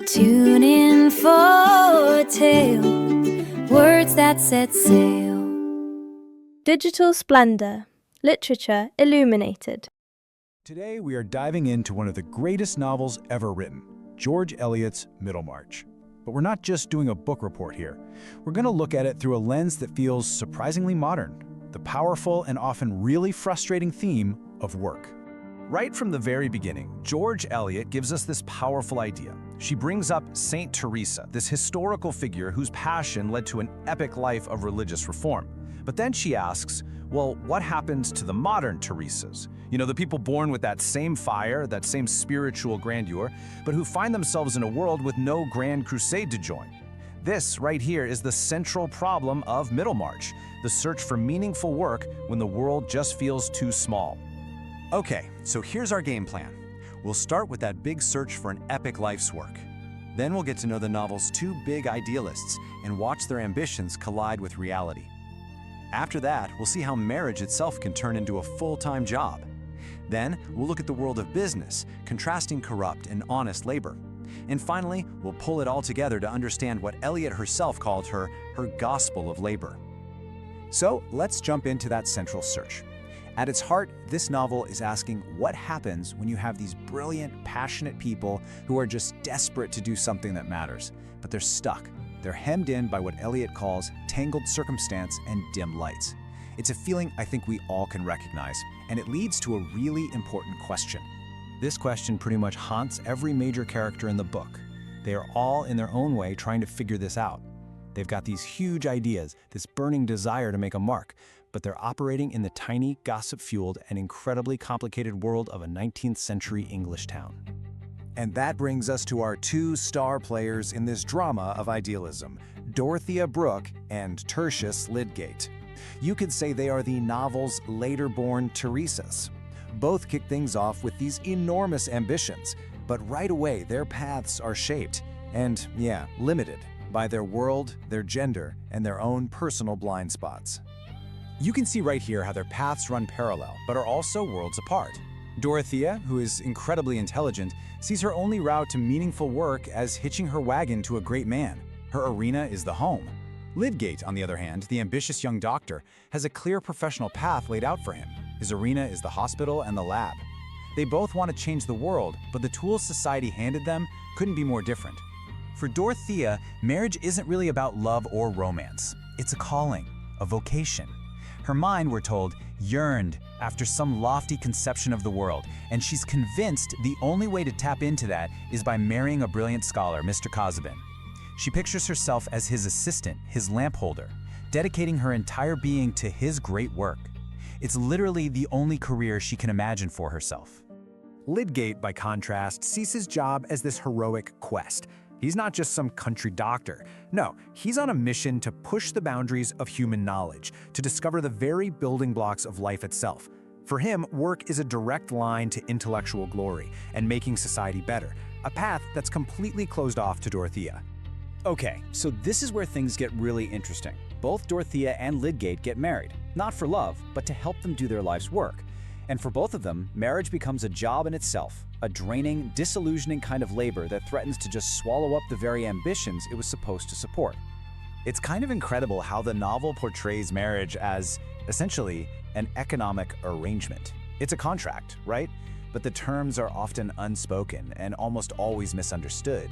Tune in for a tale, words that set sail. Digital Splendor, Literature Illuminated. Today we are diving into one of the greatest novels ever written, George Eliot's Middlemarch. But we're not just doing a book report here. We're going to look at it through a lens that feels surprisingly modern, the powerful and often really frustrating theme of work. Right from the very beginning, George Eliot gives us this powerful idea. She brings up Saint Teresa, this historical figure whose passion led to an epic life of religious reform. But then she asks, well, what happens to the modern Teresas? You know, the people born with that same fire, that same spiritual grandeur, but who find themselves in a world with no grand crusade to join. This right here is the central problem of Middlemarch, the search for meaningful work when the world just feels too small. Okay, so here's our game plan. We'll start with that big search for an epic life's work. Then we'll get to know the novel's two big idealists and watch their ambitions collide with reality. After that, we'll see how marriage itself can turn into a full-time job. Then, we'll look at the world of business, contrasting corrupt and honest labor. And finally, we'll pull it all together to understand what Eliot herself called her gospel of labor. So, let's jump into that central search. At its heart, this novel is asking what happens when you have these brilliant, passionate people who are just desperate to do something that matters, but they're stuck. They're hemmed in by what Eliot calls tangled circumstance and dim lights. It's a feeling I think we all can recognize, and it leads to a really important question. This question pretty much haunts every major character in the book. They are all in their own way trying to figure this out. They've got these huge ideas, this burning desire to make a mark, but they're operating in the tiny, gossip-fueled, and incredibly complicated world of a 19th century English town. And that brings us to our two star players in this drama of idealism, Dorothea Brooke and Tertius Lydgate. You could say they are the novel's later-born Teresas. Both kick things off with these enormous ambitions, but right away their paths are shaped and, limited by their world, their gender, and their own personal blind spots. You can see right here how their paths run parallel, but are also worlds apart. Dorothea, who is incredibly intelligent, sees her only route to meaningful work as hitching her wagon to a great man. Her arena is the home. Lydgate, on the other hand, the ambitious young doctor, has a clear professional path laid out for him. His arena is the hospital and the lab. They both want to change the world, but the tools society handed them couldn't be more different. For Dorothea, marriage isn't really about love or romance. It's a calling, a vocation. Her mind, we're told, yearned after some lofty conception of the world, and she's convinced the only way to tap into that is by marrying a brilliant scholar, Mr. Casaubon. She pictures herself as his assistant, his lamp holder, dedicating her entire being to his great work. It's literally the only career she can imagine for herself. Lydgate, by contrast, sees his job as this heroic quest. He's not just some country doctor. No, he's on a mission to push the boundaries of human knowledge, to discover the very building blocks of life itself. For him, work is a direct line to intellectual glory and making society better, a path that's completely closed off to Dorothea. Okay, so this is where things get really interesting. Both Dorothea and Lydgate get married, not for love, but to help them do their life's work. And for both of them, marriage becomes a job in itself, a draining, disillusioning kind of labor that threatens to just swallow up the very ambitions it was supposed to support. It's kind of incredible how the novel portrays marriage as, essentially, an economic arrangement. It's a contract, right? But the terms are often unspoken and almost always misunderstood.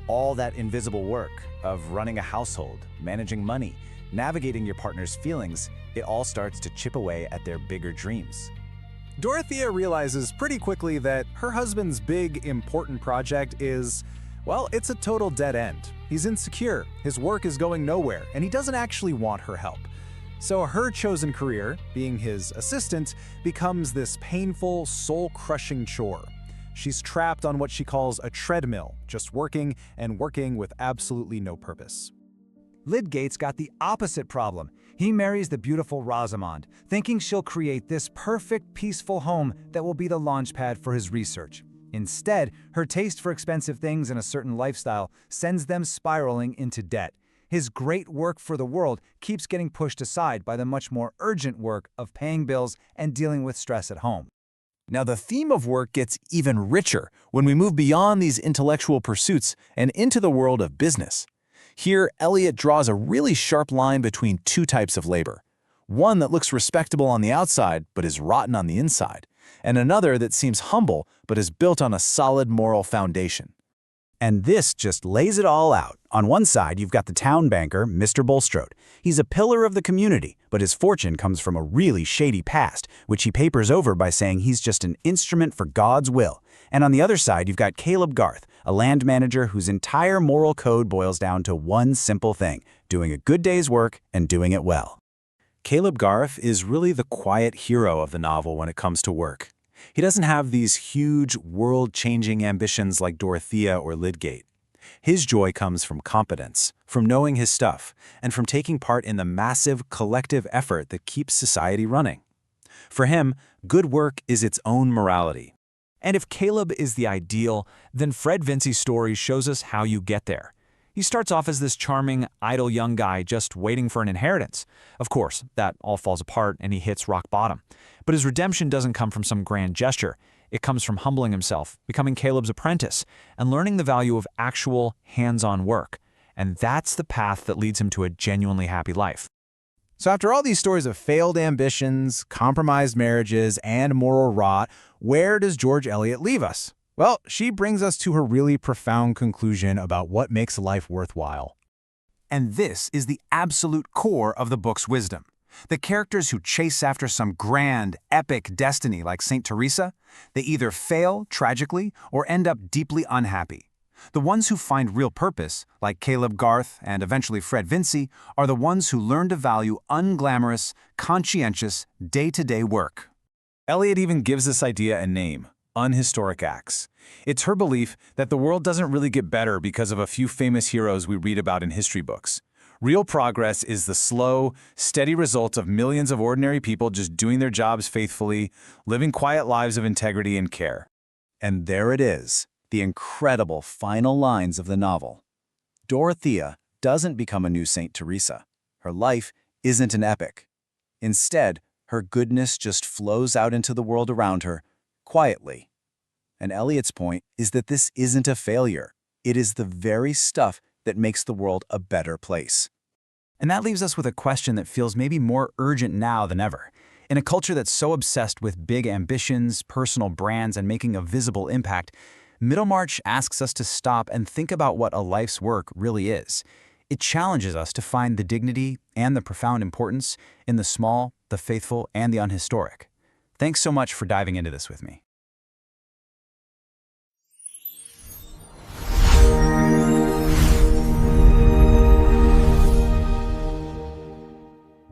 All that invisible work of running a household, managing money, navigating your partner's feelings, it all starts to chip away at their bigger dreams. Dorothea realizes pretty quickly that her husband's big, important project is, well, it's a total dead end. He's insecure, his work is going nowhere, and he doesn't actually want her help. So her chosen career, being his assistant, becomes this painful, soul-crushing chore. She's trapped on what she calls a treadmill, just working and working with absolutely no purpose. Lydgate's got the opposite problem. He marries the beautiful Rosamond, thinking she'll create this perfect, peaceful home that will be the launchpad for his research. Instead, her taste for expensive things and a certain lifestyle sends them spiraling into debt. His great work for the world keeps getting pushed aside by the much more urgent work of paying bills and dealing with stress at home. Now, the theme of work gets even richer when we move beyond these intellectual pursuits and into the world of business. Here, Eliot draws a really sharp line between two types of labor. One that looks respectable on the outside but is rotten on the inside, and another that seems humble but is built on a solid moral foundation. And this just lays it all out. On one side, you've got the town banker, Mr. Bulstrode. He's a pillar of the community, but his fortune comes from a really shady past, which he papers over by saying he's just an instrument for God's will. And on the other side, you've got Caleb Garth, a land manager whose entire moral code boils down to one simple thing: doing a good day's work and doing it well. Caleb Garth is really the quiet hero of the novel when it comes to work. He doesn't have these huge, world-changing ambitions like Dorothea or Lydgate. His joy comes from competence, from knowing his stuff, and from taking part in the massive collective effort that keeps society running. For him, good work is its own morality. And if Caleb is the ideal, then Fred Vincy's story shows us how you get there. He starts off as this charming, idle young guy just waiting for an inheritance. Of course, that all falls apart and he hits rock bottom. But his redemption doesn't come from some grand gesture. It comes from humbling himself, becoming Caleb's apprentice, and learning the value of actual, hands-on work. And that's the path that leads him to a genuinely happy life. So after all these stories of failed ambitions, compromised marriages, and moral rot, where does George Eliot leave us? Well, she brings us to her really profound conclusion about what makes life worthwhile. And this is the absolute core of the book's wisdom. The characters who chase after some grand, epic destiny like St. Teresa, they either fail tragically or end up deeply unhappy. The ones who find real purpose, like Caleb Garth and eventually Fred Vincy, are the ones who learn to value unglamorous, conscientious, day-to-day work. Eliot even gives this idea a name: unhistoric acts. It's her belief that the world doesn't really get better because of a few famous heroes we read about in history books. Real progress is the slow, steady result of millions of ordinary people just doing their jobs faithfully, living quiet lives of integrity and care. And there it is, the incredible final lines of the novel. Dorothea doesn't become a new St. Teresa. Her life isn't an epic. Instead, her goodness just flows out into the world around her, quietly. And Eliot's point is that this isn't a failure. It is the very stuff that makes the world a better place. And that leaves us with a question that feels maybe more urgent now than ever. In a culture that's so obsessed with big ambitions, personal brands, and making a visible impact, Middlemarch asks us to stop and think about what a life's work really is. It challenges us to find the dignity and the profound importance in the small, the faithful, and the unhistoric. Thanks so much for diving into this with me.